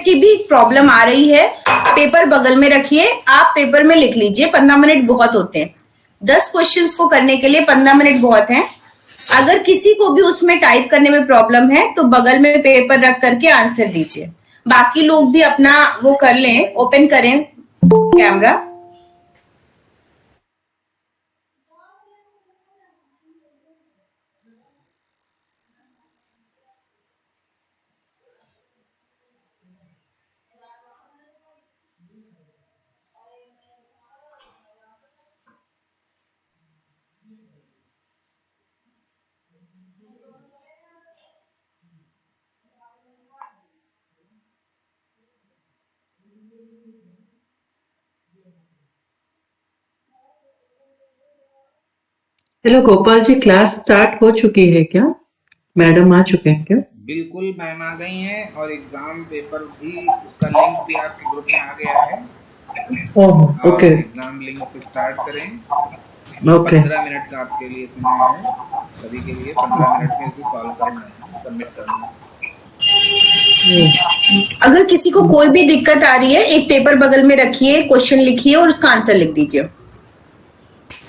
की भी प्रॉब्लम आ रही है, पेपर बगल में रखिए, आप पेपर में लिख लीजिए। 15 मिनट बहुत होते हैं, 10 क्वेश्चंस को करने के लिए 15 मिनट बहुत हैं। अगर किसी को भी उसमें टाइप करने में प्रॉब्लम है तो बगल में पेपर रख करके आंसर दीजिए। बाकी लोग भी अपना वो कर लें, ओपन करें camera. Hello Gopal ji, class start हो चुकी है क्या? मैडम आ चुके हैं क्या? बिल्कुल मैम आ गई हैं और एग्जाम पेपर भी उसका लिंक भी आपके ग्रुप में आ गया है। ओह, ओके आप एग्जाम लिंक पे स्टार्ट करें। ओके 15 मिनट का आपके लिए समय है, सभी के लिए 15 मिनट में इसे सॉल्व करना है, सबमिट करना है। अगर किसी को कोई भी दिक्कत आ रही है, एक पेपर बगल में रखिए, क्वेश्चन लिखिए और उसका आंसर लिख दीजिए,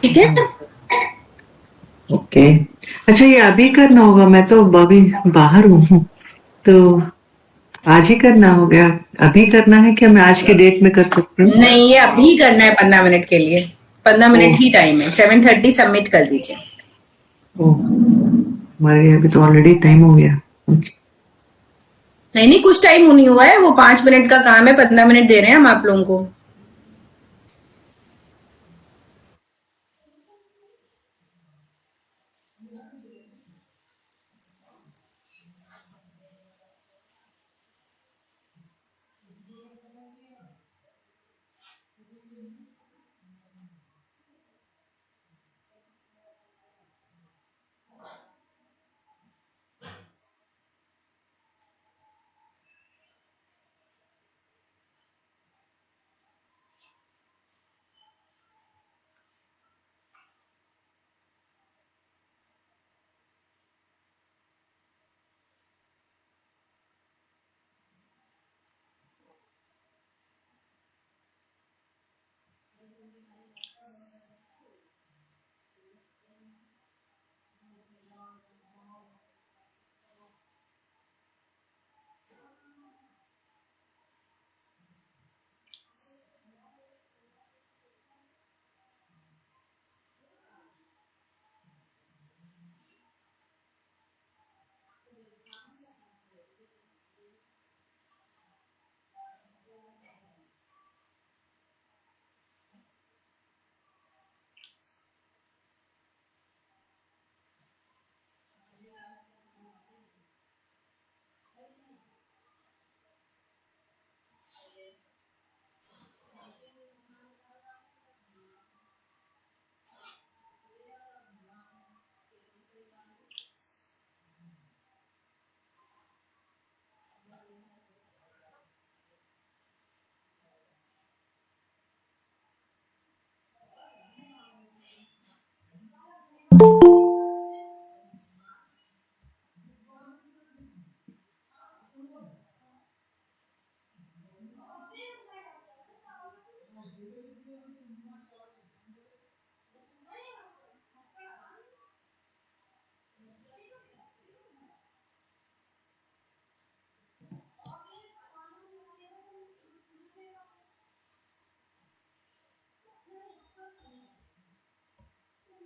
ठीक है? ओके। अच्छा, ये अभी करना होगा? मैं तो अभी बाहर हूँ, तो आज ही करना होगा? अभी करना है क्या? मैं आज की डेट में कर सकती हूँ? नहीं, ये अभी करना है 15 मिनट के लिए। 15 मिनट ही टाइम है, 7:30 सबमिट कर दीजिए। ओह, हमारे अभी तो ऑलरेडी टाइम हो गया। अच्छा, नहीं नहीं, कुछ टाइम नहीं हुआ है, वो 5 मिनट का काम है, 15 मिनट दे रहे हैं हम आप लोगों को।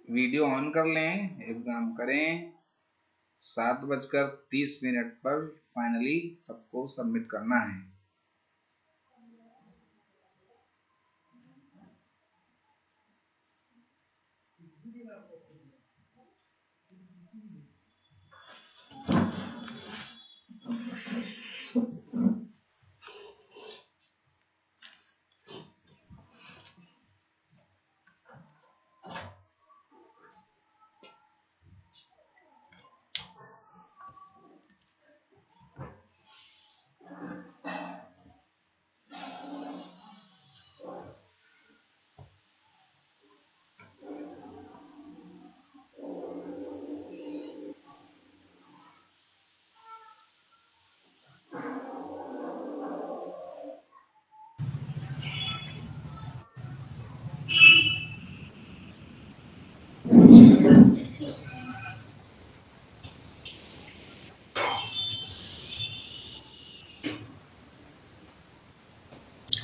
वीडियो ऑन कर लें, एग्जाम करें। 7:30 पर फाइनली सबको सबमिट करना है।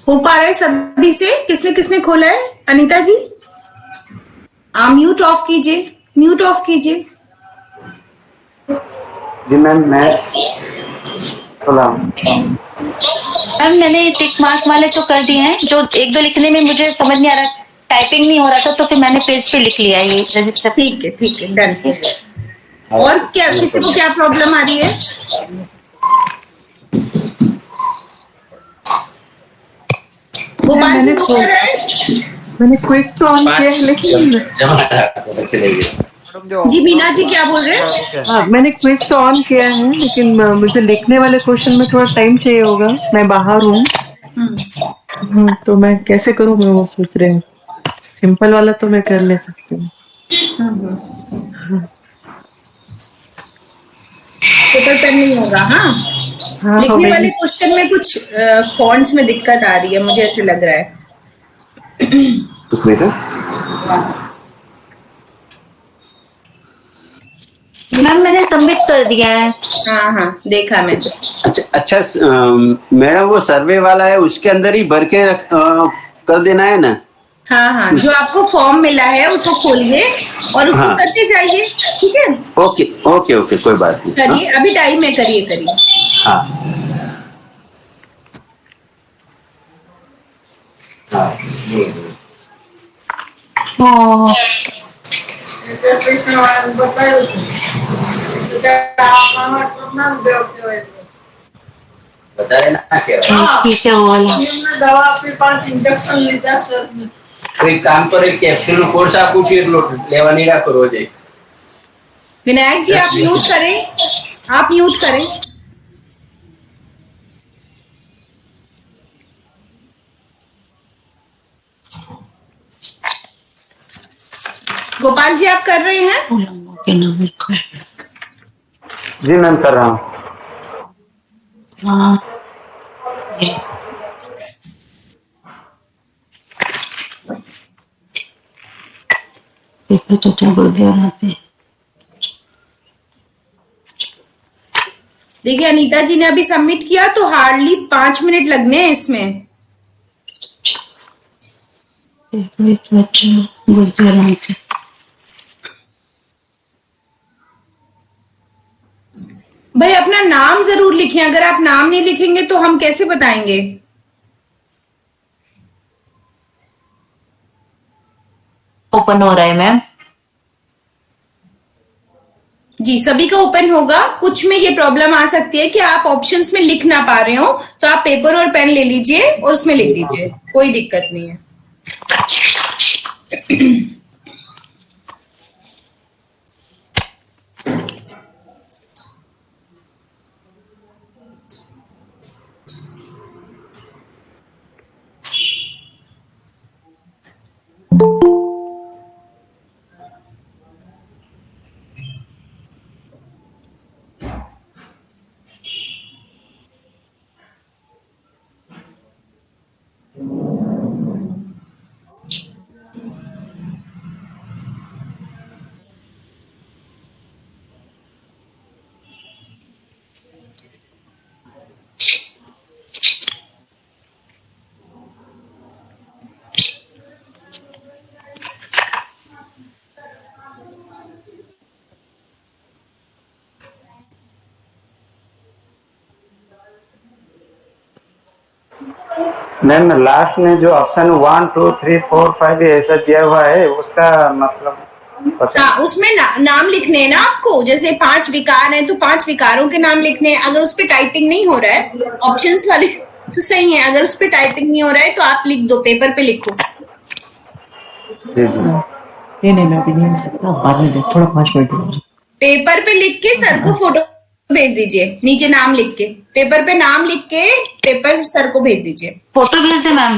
हो पा रहा है सभी से? किसने किसने खोला है? अनीता जी, म्यूट ऑफ कीजिए, म्यूट ऑफ कीजिए। जी मैम, मैं खोला। मैम मैंने टिक मार्क वाले तो कर दिए हैं, जो एक दो लिखने में मुझे समझ नहीं आ रहा, टाइपिंग नहीं हो रहा था, तो फिर मैंने पेज पे लिख लिया ये रजिस्टर। ठीक है, डन। और क्या किसी को क्या प्रॉब्लम आ रही है? गोपाल जी बुक कर रहे हैं? मैंने क्विज तो ऑन किया है लेकिन जी मीना जी क्या बोल रहे हैं? हाँ, मैंने क्विज तो ऑन किया है लेकिन मुझे लिखने वाले क्वेश्चन में थोड़ा टाइम चाहिए होगा। मैं बाहर हूँ। तो मैं कैसे करूँ, मैं वो सोच रही हूँ। सिंपल वाला तो मैं कर ले सकती हूँ। पेपर पेन नहीं होगा? हाँ, हाँ, लिखने वाले क्वेश्चन में कुछ फॉन्ट्स में दिक्कत आ रही है, मुझे ऐसे लग रहा है। मैम मैंने सबमिट कर दिया है। हाँ, देखा मैं। अच्छा मैडम, वो सर्वे वाला है, उसके अंदर ही भर के कर देना है ना? हाँ, जो आपको फॉर्म मिला है उसको खोलिए और उसको हाँ। करते जाइए, ठीक है? ओके, कोई बात नहीं। करिए, अभी टाइम है, करिए। हाँ। बता देना क्या? ठीक है, वो वाला दवा आपके 5 इंजेक्शन લીધા સર ને एक काम करो, एक कैप्सूल નો कोर्स आपको फिर लेवा नहीं रखो रोज। विनायक जी आप म्यूट करें, आप म्यूट करें। गोपाल जी आप कर रहे हैं? जी मैम, कर रहा हूँ। हाँ तो क्या बोल दिया? देखिए अनीता जी ने अभी सबमिट किया तो हार्डली 5 मिनट लगने हैं इसमें। भाई अपना नाम जरूर लिखें, अगर आप नाम नहीं लिखेंगे तो हम कैसे बताएंगे? ओपन हो रहा है मैम। जी सभी का ओपन होगा। कुछ में ये प्रॉब्लम आ सकती है कि आप ऑप्शंस में लिख ना पा रहे हो, तो आप पेपर और पेन ले लीजिए और उसमें लिख दीजिए, कोई दिक्कत नहीं है। मैम लास्ट में जो ऑप्शन 1 2 3 4 5 ऐसा दिया हुआ है, उसका मतलब पता हाँ, उसमें नाम लिखने हैं ना आपको। जैसे 5 विकार हैं तो 5 विकारों के नाम लिखने हैं। अगर उस पर टाइपिंग नहीं हो रहा है, ऑप्शंस वाले तो सही है, अगर उस पर टाइपिंग नहीं हो रहा है तो आप लिख दो, पेपर पे लिखो। जी नहीं मैं अभी नहीं लिख सकता, बाद में देख, थोड़ा 5 मिनट। पेपर पे लिख के सर को फोटो भेज दीजिए, नीचे नाम लिख के, पेपर पे नाम लिख के पेपर सर को भेज दीजिए। फोटो भेज दे मैम।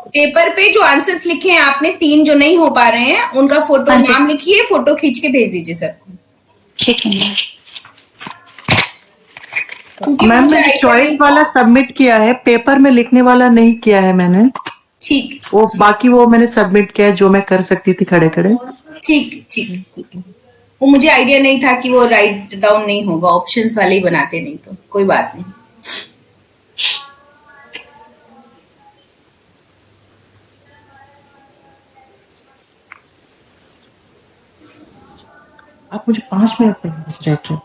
पेपर पे जो आंसर्स लिखे हैं आपने 3 जो नहीं हो पा रहे हैं, उनका फोटो नाम लिखिए, फोटो खींच के भेज दीजिए सर को। ठीक है मैम। मैम मैंने चॉइस वाला सबमिट किया है, पेपर में लिखने वाला नहीं किया है मैंने। ठीक, वो बाकी वो मैंने सबमिट किया है जो मैं कर सकती थी खड़े खड़े। ठीक। वो मुझे आइडिया नहीं था कि वो राइट डाउन नहीं होगा, ऑप्शंस वाले ही बनाते, नहीं तो कोई बात नहीं। आप मुझे 5 मिनट में डायरेक्टर।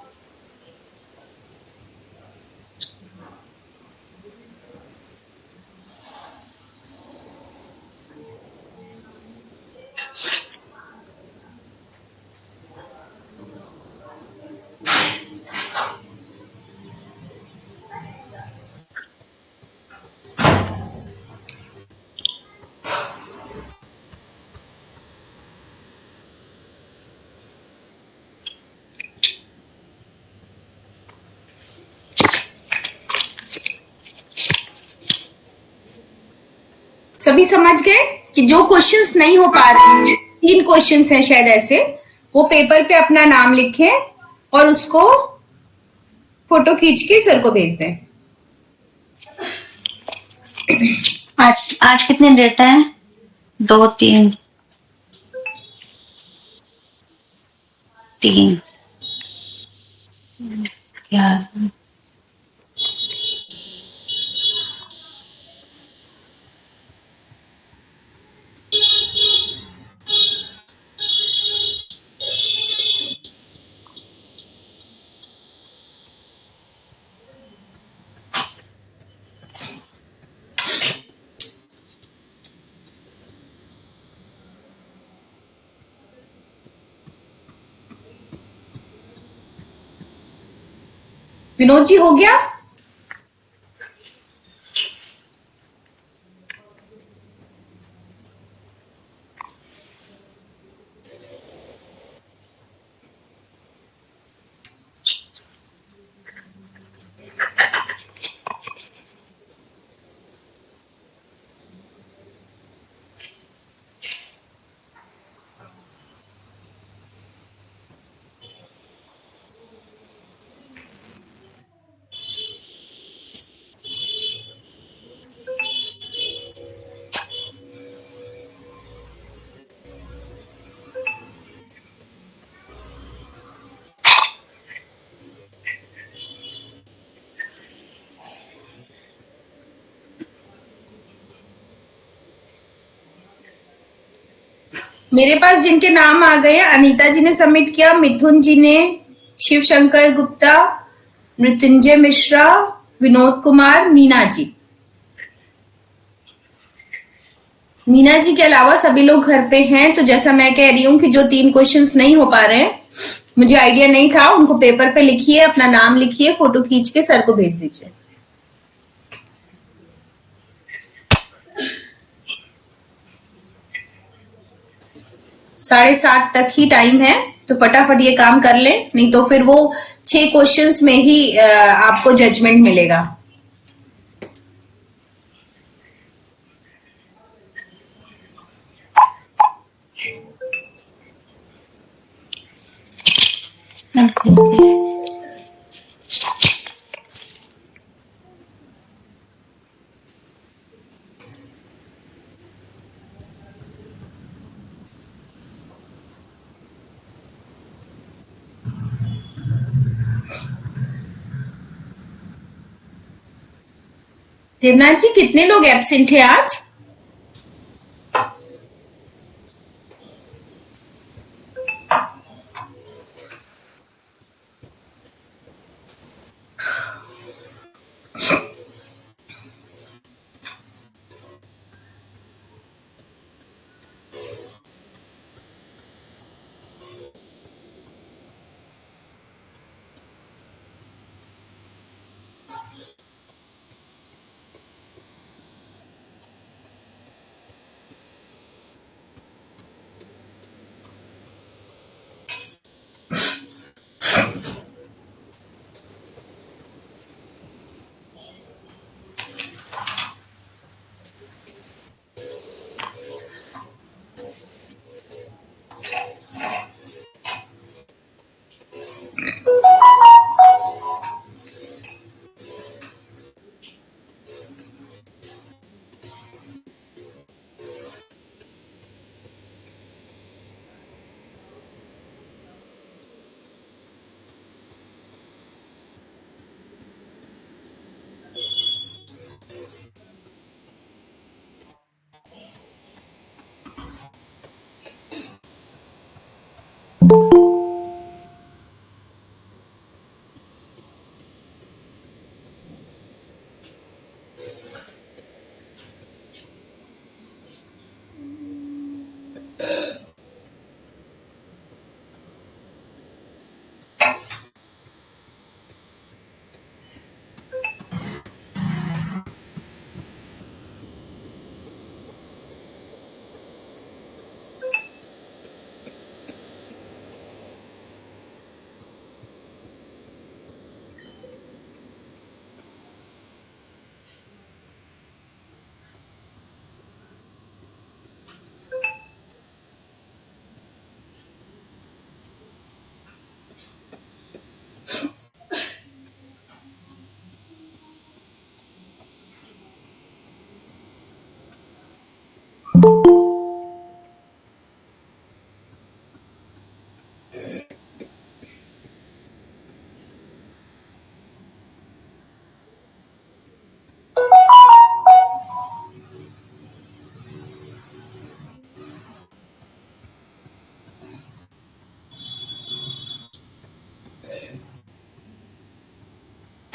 सभी समझ गए कि जो क्वेश्चंस नहीं हो पा रहे हैं, 3 क्वेश्चंस हैं शायद ऐसे, वो पेपर पे अपना नाम लिखें और उसको फोटो खींच के सर को भेज दें। आज कितने डेट है? 2, 3, 3 यार। विनोद जी हो गया? मेरे पास जिनके नाम आ गए हैं, अनीता जी ने सबमिट किया, मिथुन जी ने, शिव शंकर गुप्ता, मृत्युंजय मिश्रा, विनोद कुमार, मीना जी। मीना जी के अलावा सभी लोग घर पे हैं। तो जैसा मैं कह रही हूँ कि जो 3 क्वेश्चंस नहीं हो पा रहे हैं, मुझे आइडिया नहीं था, उनको पेपर पे लिखिए, अपना नाम लिखिए, फोटो खींच के सर को भेज दीजिए। 7:30 तक ही टाइम है, तो फटाफट ये काम कर लें, नहीं तो फिर वो 6 क्वेश्चंस में ही आपको जजमेंट मिलेगा। देवनाथ जी, कितने लोग एब्सेंट हैं आज?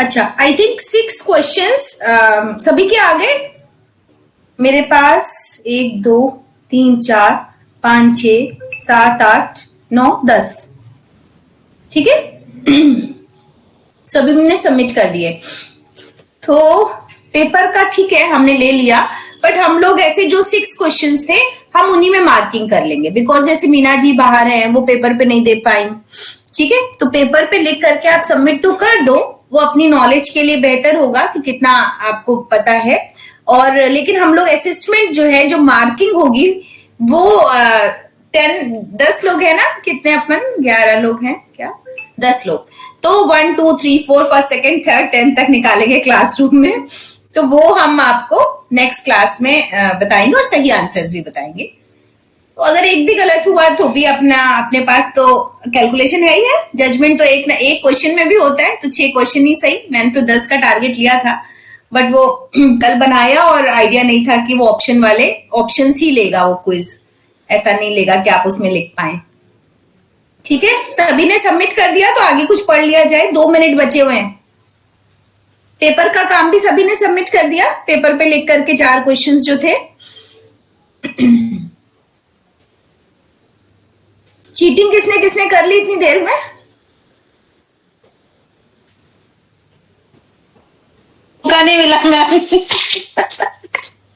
अच्छा, आई थिंक 6 क्वेश्चंस सभी के आ गए। मेरे पास 1 2 3 4 5 6 7 8 9 10, ठीक है। सभी ने सबमिट कर दिए। तो पेपर का ठीक है, हमने ले लिया, बट हम लोग ऐसे जो 6 क्वेश्चंस थे हम उन्हीं में मार्किंग कर लेंगे, बिकॉज जैसे मीना जी बाहर हैं, वो पेपर पे नहीं दे पाई, ठीक है। तो पेपर पे लिख करके आप सबमिट तो कर दो, वो अपनी नॉलेज के लिए बेहतर होगा कि कितना आपको पता है। और लेकिन हम लोग असेसमेंट जो है, जो मार्किंग होगी वो 10 लोग हैं ना, कितने अपन 11 लोग हैं क्या, 10 लोग, तो 1 2 3 4 फर्स्ट सेकंड थर्ड 10 तक निकालेंगे क्लासरूम में। तो वो हम आपको नेक्स्ट क्लास में बताएंगे और सही आंसर्स भी बताएंगे। तो अगर एक भी गलत हुआ तो भी अपने पास तो कैलकुलेशन है ही है। जजमेंट तो एक क्वेश्चन में भी होता है, तो 6 क्वेश्चन ही सही। मैंने तो 10 का टारगेट लिया था, बट वो कल बनाया और आइडिया नहीं था कि वो ऑप्शंस ही लेगा वो क्विज, ऐसा नहीं लेगा कि आप उसमें लिख पाए। ठीक है, सभी ने सबमिट कर दिया, तो आगे कुछ पढ़ लिया जाए। 2 मिनट बचे हुए हैं। पेपर का काम भी सभी ने सबमिट कर दिया, पेपर पे लिख करके 4 क्वेश्चंस जो थे। चीटिंग किसने किसने कर ली इतनी देर में? मौका नहीं मिला मैम।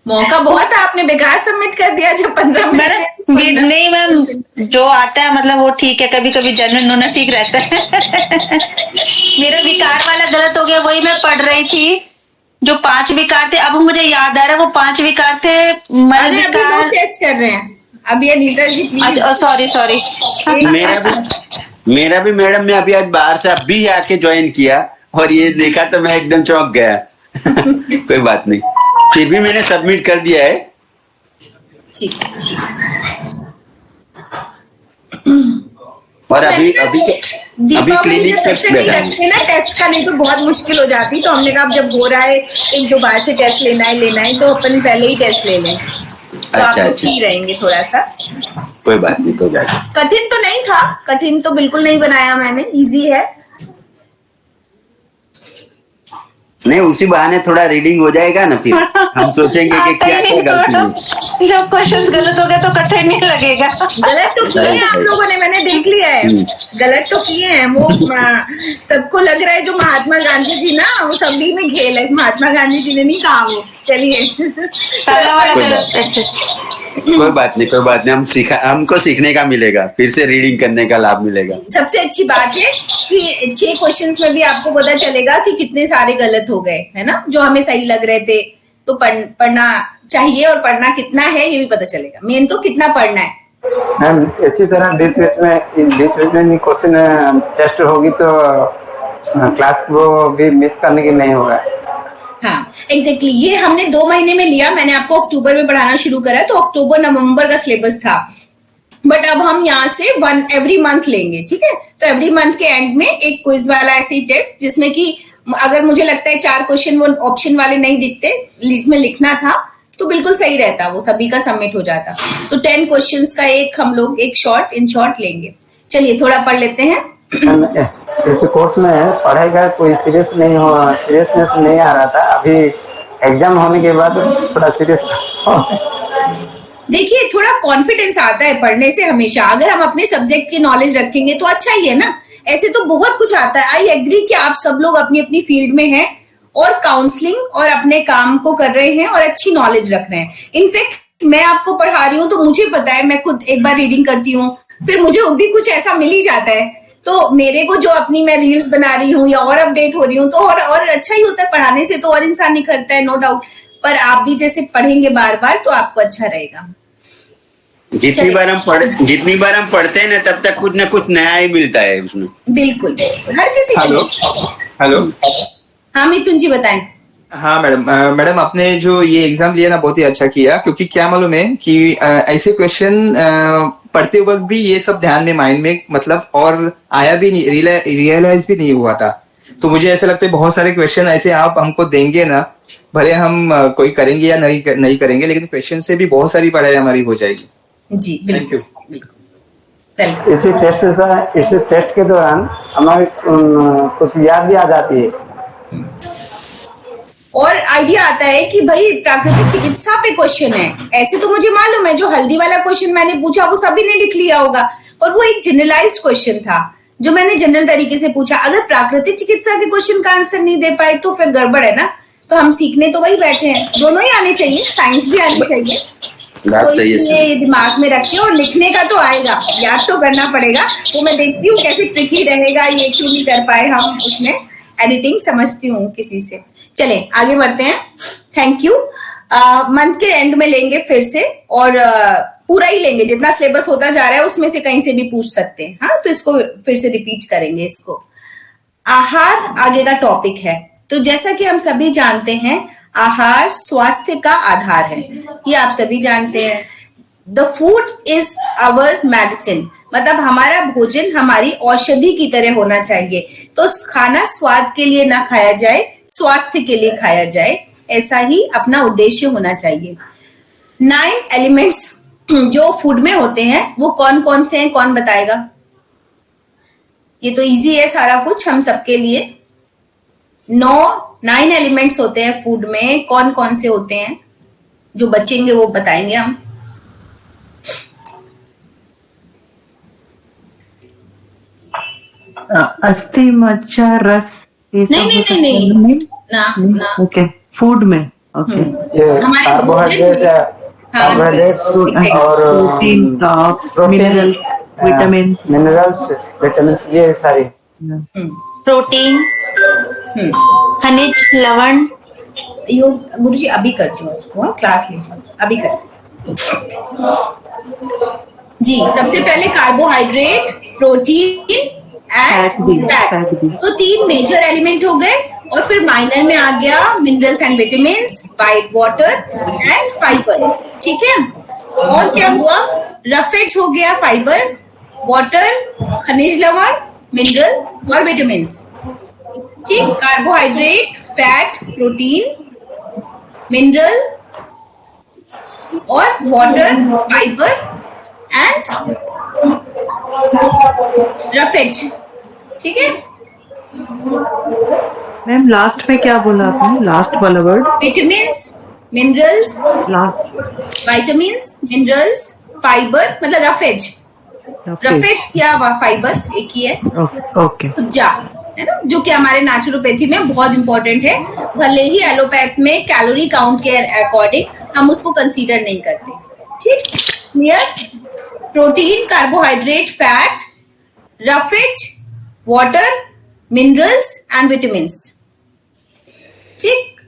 मौका बहुत है, आपने बेकार सबमिट कर दिया जब 15 मिनट। नहीं मैम, जो आता है मतलब वो ठीक है, कभी कभी जनरल नॉलेज ठीक रहता है। मेरा विकार वाला गलत हो गया, वही मैं पढ़ रही थी। जो 5 विकार थे, अब मुझे याद आ रहा है वो 5 विकार थे। अरे अभी लोग टेस्ट कर रहे हैं, अभी अनीता जी प्लीज। सॉरी। मेरा भी मैडम, मैं अभी आज बाहर से अभी आके ज्वाइन किया और ये देखा तो मैं एकदम चौंक गया। कोई बात नहीं, फिर भी मैंने सबमिट कर दिया है। ठीक। और अभी क्लिनिक पे बैठा हूं ना टेस्ट का, नहीं तो बहुत मुश्किल हो जाती। तो हमने कहा अब जब हो रहा है 1-2 बार से टेस्ट लेना है तो अपन पहले ही टेस्ट ले लें, तो आप फ्री रहेंगे थोड़ा सा। कोई बात नहीं। कठिन तो नहीं था, कठिन तो बिल्कुल नहीं बनाया मैंने, इजी है। नहीं, उसी बहाने थोड़ा रीडिंग हो जाएगा ना, फिर हम सोचेंगे कि क्या गलती है। जब क्वेश्चन गलत हो गया तो कठिन नहीं लगेगा। गलत तो किए हैं आप लोगों ने, मैंने देख लिया है, गलत तो किए हैं। वो सबको लग रहा है जो महात्मा गांधी जी ना, वो सभी में खेल है, महात्मा गांधी जी ने नहीं कहा वो। चलिए कोई बात नहीं, हमको सीखने का मिलेगा, फिर से रीडिंग करने का लाभ मिलेगा। सबसे अच्छी बात है कि 6 क्वेश्चंस में भी आपको पता चलेगा कि कितने सारे गलत हो गए, है ना, जो हमें सही लग रहे थे। तो पढ़ना चाहिए, और पढ़ना कितना है ये भी पता चलेगा। मेन तो कितना पढ़ना है। मैम इसी तरह बीच बीच में क्वेश्चन टेस्ट होगी तो क्लास को भी मिस करने की नहीं होगा। हाँ एग्जैक्टली, ये हमने 2 महीने में लिया। मैंने आपको अक्टूबर में पढ़ाना शुरू करा, तो अक्टूबर नवंबर का सिलेबस था, बट अब हम यहाँ से 1 एवरी मंथ लेंगे। ठीक है, तो एवरी मंथ के एंड में एक क्विज वाला ऐसे ही टेस्ट, जिसमें कि अगर मुझे लगता है 4 क्वेश्चन वो ऑप्शन वाले नहीं दिखते, लिस्ट में लिखना था, तो बिल्कुल सही रहता, वो सभी का सबमिट हो जाता। तो 10 क्वेश्चंस का हम लोग एक इन शॉर्ट लेंगे। चलिए थोड़ा पढ़ लेते हैं। इस कोर्स में पढ़ाई का कोई सीरियसनेस नहीं आ रहा था। अभी एग्जाम होने के बाद थोड़ा सीरियस देखिए, थोड़ा कॉन्फिडेंस आता है पढ़ने से हमेशा। अगर हम अपने सब्जेक्ट की नॉलेज रखेंगे तो अच्छा ही है ना। ऐसे तो बहुत कुछ आता है। आई एग्री कि आप सब लोग अपनी अपनी फील्ड में हैं और काउंसलिंग और अपने काम को कर रहे हैं और अच्छी नॉलेज रख रहे हैं। इनफैक्ट मैं आपको पढ़ा रही हूँ तो मुझे पता है, मैं खुद एक बार रीडिंग करती हूँ, फिर मुझे भी कुछ ऐसा मिल ही जाता है। तो मेरे को जो अपनी मैं रील्स बना रही हूँ या और अपडेट हो रही हूँ, तो और अच्छा ही होता है। पढ़ाने से तो और इंसान निखरता है, नो डाउट। पर आप भी जैसे पढ़ेंगे बार बार तो आपको अच्छा रहेगा। जितनी बार हम पढ़ते हैं ना, तब तक कुछ ना कुछ नया ही मिलता है उसमें। बिल्कुल हर किसी हेलो। हाँ मिथुन जी बताएं। हाँ मैडम आपने जो ये एग्जाम लिया ना, बहुत ही अच्छा किया। क्योंकि क्या मालूम है कि ऐसे क्वेश्चन पढ़ते वक्त भी ये सब ध्यान में, माइंड में मतलब और आया भी नहीं, रियलाइज भी नहीं हुआ था। तो मुझे ऐसा लगता है बहुत सारे क्वेश्चन ऐसे आप हमको देंगे ना, भले हम कोई करेंगे या नहीं करेंगे, लेकिन क्वेश्चन से भी बहुत सारी पढ़ाई हमारी हो जाएगी। जी बिल्कुल। इसी टेस्ट के दौरान हमारे कुछ याद भी आ जाती है। और आइडिया आता है कि भाई प्राकृतिक चिकित्सा पे क्वेश्चन है। ऐसे तो मुझे मालूम है जो हल्दी वाला क्वेश्चन मैंने पूछा वो सभी ने लिख लिया होगा, और वो एक जनरलाइज्ड क्वेश्चन था जो मैंने जनरल तरीके से पूछा। अगर प्राकृतिक चिकित्सा के क्वेश्चन का आंसर नहीं दे पाए तो फिर गड़बड़ है ना। तो हम सीखने तो वही बैठे हैं, दोनों ही आने चाहिए, साइंस भी आनी चाहिए। बात तो सही है इसलिए ये दिमाग में रख के, और लिखने का तो आएगा, याद तो करना पड़ेगा। तो मैं देखती हूँ कैसे ट्रिकी रहेगा, ये क्यों नहीं कर पाए हम उसमें एडिटिंग, समझती हूँ किसी से। चले आगे बढ़ते हैं। Thank you. मंथ के एंड में लेंगे फिर से, और पूरा ही लेंगे, जितना सिलेबस होता जा रहा है उसमें से कहीं से भी पूछ सकते हैं। हाँ, तो इसको फिर से रिपीट करेंगे इसको। आहार आगे का टॉपिक है। तो जैसा कि हम सभी जानते हैं, आहार स्वास्थ्य का आधार है, ये आप सभी जानते हैं। The food is our medicine, मतलब हमारा भोजन हमारी औषधि की तरह होना चाहिए। तो खाना स्वाद के लिए ना खाया जाए, स्वास्थ्य के लिए खाया जाए, ऐसा ही अपना उद्देश्य होना चाहिए। 9 एलिमेंट्स जो फूड में होते हैं वो कौन कौन से हैं, कौन बताएगा? ये तो इजी है सारा कुछ हम सबके लिए। 9 एलिमेंट्स होते हैं फूड में, कौन कौन से होते हैं? जो बचेंगे वो बताएंगे हम। अस्थि, मज्जा, रस, ये सब नहीं ना। ओके, फूड में। ओके, ये हमारे कार्बोहाइड्रेट और protein, carbs, mineral, minerals, vitamins, ये सारी। प्रोटीन, खनिज, लवण। यो गुरुजी अभी करती हूँ उसको, क्लास लेती हूँ अभी कर जी। सबसे पहले कार्बोहाइड्रेट, प्रोटीन एंड फैट। तो 3 मेजर एलिमेंट हो गए, और फिर माइनर में आ गया minerals and vitamins, white water and fibre. ठीक है, और क्या हुआ? रफेज हो गया, फाइबर, वाटर, खनिज लवण, मिनरल्स और विटामिन्स। ठीक, कार्बोहाइड्रेट, फैट, प्रोटीन, मिनरल और वाटर, फाइबर एंड रफेज। ठीक है मैम, लास्ट में क्या बोला आपने? लास्ट वाला word? Vitamins, minerals, last vitamins, minerals, fibre, मतलब रफेज। रफेज क्या, फाइबर एक ही है। ओके, जा है ना, जो कि हमारे नेचुरोपैथी में बहुत इंपॉर्टेंट है। भले ही एलोपैथ में कैलोरी काउंट के अकॉर्डिंग हम उसको कंसीडर नहीं करते। ठीक, clear? Protein, carbohydrate, fat, roughage, water, minerals and vitamins. ठीक,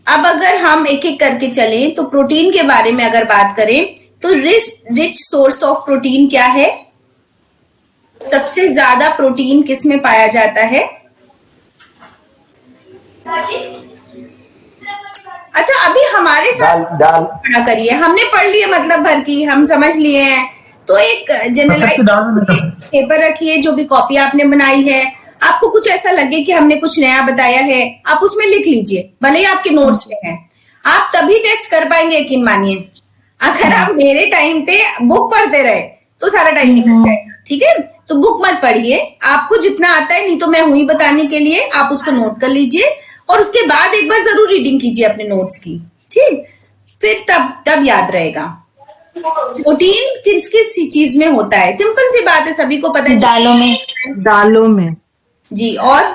अब अगर हम एक एक करके चलें तो प्रोटीन के बारे में अगर बात करें तो रिच सोर्स ऑफ प्रोटीन क्या है? सबसे ज्यादा प्रोटीन किस में पाया जाता है? अच्छा, अभी हमारे साथ दाल पढ़ा करिए, हमने पढ़ लिए मतलब भर की, हम समझ लिए हैं। तो एक जनरलाइज पेपर रखिए, जो भी कॉपी आपने बनाई है, आपको कुछ ऐसा लगे कि हमने कुछ नया बताया है, आप उसमें लिख लीजिए, भले ही आपके नोट्स में है। आप तभी टेस्ट कर पाएंगे, यकीन मानिए। अगर आप मेरे टाइम पे बुक पढ़ते रहे तो सारा टाइम निकल जाएगा। ठीक है, तो बुक मत पढ़िए, आपको जितना आता है, नहीं तो मैं हुई बताने के लिए, आप उसको नोट कर लीजिए और उसके बाद एक बार जरूर रीडिंग कीजिए अपने नोट्स की। ठीक, फिर तब याद रहेगा। प्रोटीन किस किस चीज में होता है? सिंपल सी बात है, सभी को पता है। दालों में जी, और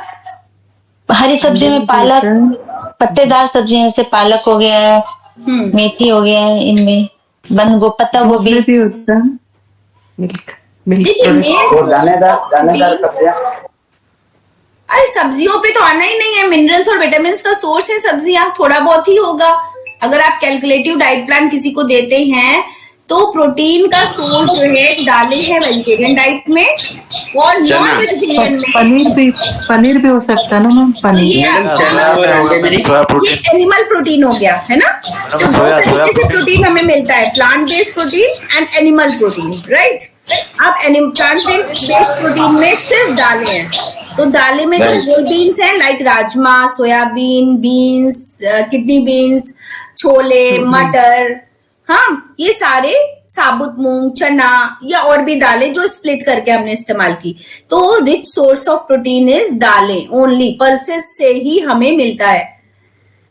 हरी सब्जी में पालक, पत्तेदार सब्जी जैसे पालक हो गया, मेथी हो गया, इनमें बंद गो, पत्ता गोभी भी होता है। देखिए और दानेदार सब्जियां। अरे सब्जियों पे तो आना ही नहीं है, मिनरल्स और विटामिन्स का सोर्स है सब्जियां, थोड़ा बहुत ही होगा। अगर आप कैलकुलेटिव डाइट प्लान किसी को देते हैं तो प्रोटीन का सोर्स जो है दालें है वेजिटेरियन डाइट में, और नॉन वेजिटेरियन में पनीर भी हो सकता है ना मैम? पनीर, ये एनिमल प्रोटीन हो गया है ना। तो 2 तरीके से प्रोटीन हमें मिलता है, plant based protein and animal protein, right. अब प्लांट बेस्ड प्रोटीन में सिर्फ दालें हैं, तो दालें में जो होल बीन्स हैं, like rajma, soybean, beans, kidney beans, chole, मटर, हाँ, ये सारे साबुत मूंग, चना या और भी दालें जो स्प्लिट करके हमने इस्तेमाल की। तो rich source of protein is दालें ओनली, पल्सेस से ही हमें मिलता है।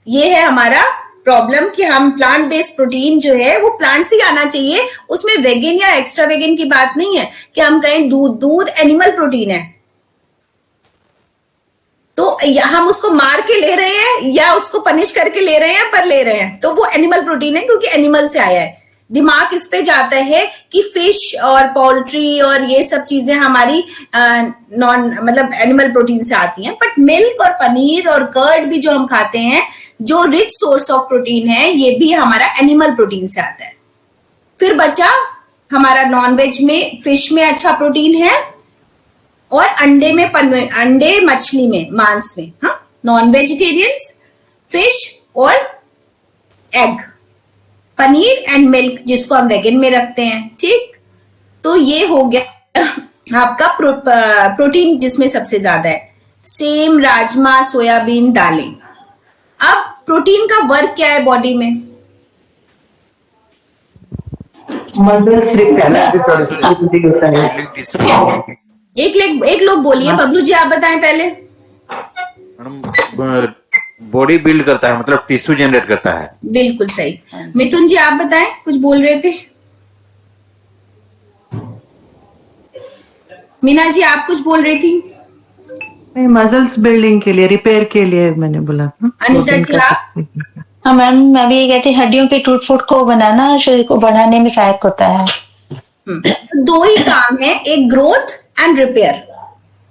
ये है हमारा प्रॉब्लम कि हम प्लांट बेस्ड प्रोटीन जो है वो प्लांट से ही आना चाहिए, उसमें वेगन या एक्स्ट्रा वेगन की बात नहीं है कि हम कहें दूध एनिमल प्रोटीन है तो हम उसको मार के ले रहे हैं या उसको पनिश करके ले रहे हैं, पर ले रहे हैं तो वो एनिमल प्रोटीन है क्योंकि एनिमल से आया है। दिमाग इस पे जाता है कि फिश और पोल्ट्री और ये सब चीजें हमारी मतलब एनिमल प्रोटीन से आती हैं, बट मिल्क और पनीर और कर्ड भी जो हम खाते हैं जो रिच सोर्स ऑफ प्रोटीन है ये भी हमारा एनिमल प्रोटीन से आता है। फिर बचा हमारा नॉनवेज में, फिश में अच्छा प्रोटीन है और अंडे में, अंडे मछली में, मांस में, हाँ, नॉन वेजिटेरियंस फिश और एग, पनीर एंड मिल्क जिसको हम वेगन में रखते हैं। ठीक, तो ये हो गया आपका प्रोटीन जिसमें सबसे ज्यादा है। सेम, राजमा, सोयाबीन, दालें। अब प्रोटीन का वर्क क्या है बॉडी में? एक लोग बोलिए, बबलू जी आप बताएं पहले। बॉडी बिल्ड करता है, मतलब टिश्यू जनरेट करता है। बिल्कुल सही। मिथुन जी आप बताएं, कुछ बोल रहे थे। मीना जी आप कुछ बोल रही थी। मसल्स बिल्डिंग के लिए, रिपेयर के लिए मैंने बोला। अनिता जी आप? हाँ मैम, मैं भी ये कहती हड्डियों के टूट फूट को बनाना शरीर को बढ़ाने में सहायक होता है। दो ही काम है, एक ग्रोथ एंड रिपेयर।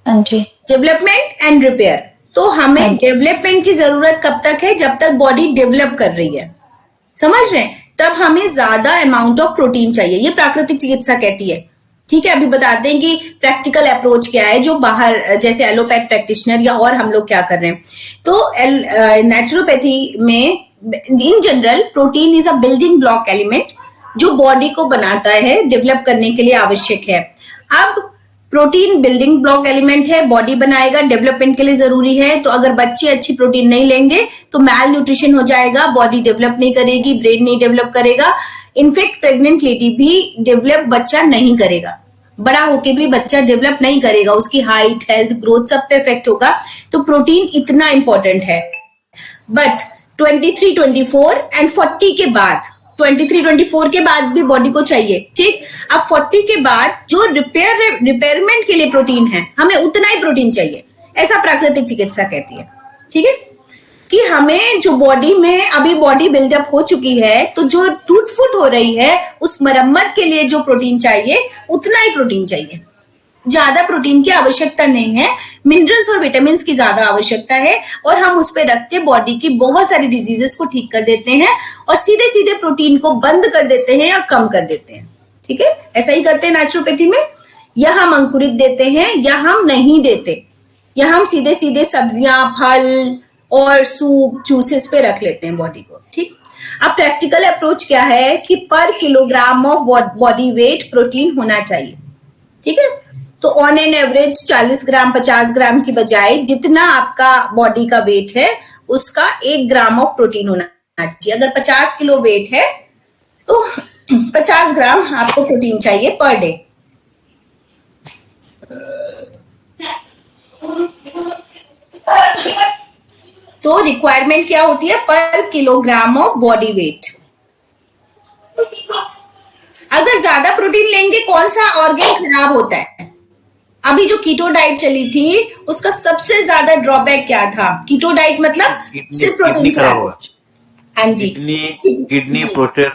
हाँ जी, डेवलपमेंट एंड रिपेयर। तो हमें डेवलपमेंट की जरूरत कब तक है? जब तक बॉडी डेवलप कर रही है, समझ रहे हैं? तब हमें ज्यादा अमाउंट ऑफ प्रोटीन चाहिए, ये प्राकृतिक चिकित्सा कहती है। ठीक है, अभी बताते हैं कि प्रैक्टिकल अप्रोच क्या है जो बाहर जैसे एलोपैथ प्रैक्टिशनर या और हम लोग क्या कर रहे हैं। तो नेचुरोपैथी में in general protein is a building block element जो बॉडी को बनाता है, डेवलप करने के लिए आवश्यक है। अब प्रोटीन बिल्डिंग ब्लॉक एलिमेंट है, बॉडी बनाएगा, डेवलपमेंट के लिए जरूरी है। तो अगर बच्चे अच्छी प्रोटीन नहीं लेंगे तो मैल न्यूट्रिशन हो जाएगा, बॉडी डेवलप नहीं करेगी, ब्रेन नहीं डेवलप करेगा। इनफेक्ट प्रेग्नेंट लेडी भी डेवलप बच्चा नहीं करेगा, बड़ा होके भी बच्चा डेवलप नहीं करेगा, उसकी हाइट, हेल्थ, ग्रोथ सब पे इफेक्ट होगा। तो प्रोटीन इतना इंपॉर्टेंट है। बट 23, 24 एंड 40 के बाद, 23, 24 के बाद भी बॉडी को चाहिए। ठीक, अब 40 के बाद जो रिपेयरमेंट के लिए प्रोटीन है, हमें उतना ही प्रोटीन चाहिए, ऐसा प्राकृतिक चिकित्सा कहती है। ठीक है, कि हमें जो बॉडी में अभी बॉडी बिल्डअप हो चुकी है तो जो टूट फूट हो रही है उस मरम्मत के लिए जो प्रोटीन चाहिए उतना ही प्रोटीन चाहिए, ज्यादा प्रोटीन की आवश्यकता नहीं है। मिनरल्स और विटामिन की ज्यादा आवश्यकता है और हम उस पर रख के बॉडी की बहुत सारी डिजीजेस को ठीक कर देते हैं और सीधे सीधे प्रोटीन को बंद कर देते हैं या कम कर देते हैं। ठीक है, ऐसा ही करते हैं नेचुरोपैथी में, या हम अंकुरित देते हैं या हम नहीं देते, या हम सीधे सीधे सब्जियां, फल और सूप, जूसेस पे रख लेते हैं बॉडी को। ठीक, अब प्रैक्टिकल अप्रोच क्या है कि पर kilogram of body weight protein होना चाहिए। ठीक है, तो ऑन एन एवरेज 40 ग्राम 50 ग्राम की बजाय जितना आपका बॉडी का वेट है उसका 1 ग्राम ऑफ प्रोटीन होना चाहिए। अगर 50 किलो वेट है तो 50 ग्राम आपको प्रोटीन चाहिए पर डे। तो रिक्वायरमेंट क्या होती है? पर किलोग्राम ऑफ बॉडी वेट। अगर ज्यादा प्रोटीन लेंगे कौन सा ऑर्गन खराब होता है? अभी जो कीटो डाइट चली थी उसका सबसे ज्यादा ड्रॉबैक क्या था? कीटो डाइट मतलब सिर्फ प्रोटीन खराब हुआ। हाँ जी, किडनी, प्रोस्टेट,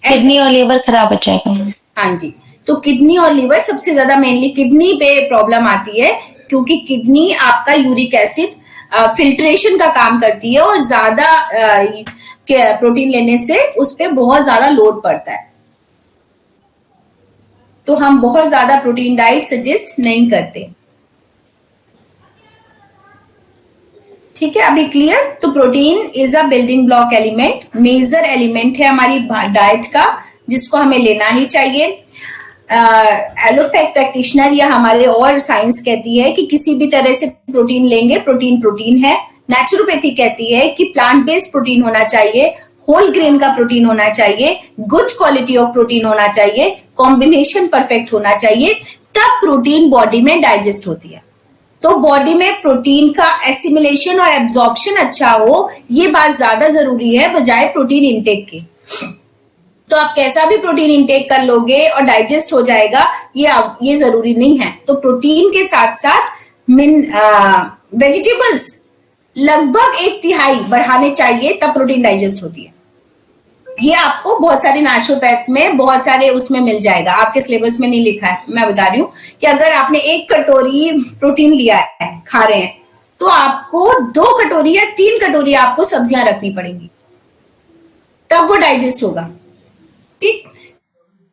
किडनी और लीवर खराब हो जाएगा। हाँ जी, तो किडनी और लीवर सबसे ज्यादा मेनली किडनी पे प्रॉब्लम आती है क्योंकि किडनी आपका यूरिक एसिड फिल्ट्रेशन का काम करती है और ज्यादा प्रोटीन लेने से उस पर बहुत ज्यादा लोड पड़ता है। तो हम बहुत ज्यादा प्रोटीन डाइट सजेस्ट नहीं करते। ठीक है, अभी क्लियर? तो protein is a building block element, major element है हमारी डाइट का जिसको हमें लेना ही चाहिए। एलोपैथ प्रैक्टिशनर या हमारे और साइंस कहती है कि किसी भी तरह से प्रोटीन लेंगे, प्रोटीन प्रोटीन है। नेचुरोपैथी कहती है कि प्लांट बेस्ड प्रोटीन होना चाहिए, होल ग्रेन का प्रोटीन होना चाहिए, गुड क्वालिटी ऑफ प्रोटीन होना चाहिए, कॉम्बिनेशन परफेक्ट होना चाहिए, तब प्रोटीन बॉडी में डाइजेस्ट होती है। तो बॉडी में प्रोटीन का एसिमिलेशन और एब्जॉर्प्शन अच्छा हो, ये बात ज्यादा जरूरी है बजाय प्रोटीन इंटेक के। तो आप कैसा भी प्रोटीन इंटेक कर लोगे और डाइजेस्ट हो जाएगा, ये जरूरी नहीं है। तो प्रोटीन के साथ साथ वेजिटेबल्स लगभग 1/3 बढ़ाने चाहिए, तब प्रोटीन डाइजेस्ट होती है। ये आपको बहुत सारे नेचुरोपैथ में बहुत सारे उसमें मिल जाएगा, आपके सिलेबस में नहीं लिखा है। मैं बता रही हूँ कि अगर आपने 1 कटोरी प्रोटीन लिया है, खा रहे हैं, तो आपको 2 कटोरी या 3 कटोरी आपको सब्जियां रखनी पड़ेंगी, तब वो डाइजेस्ट होगा। ठीक,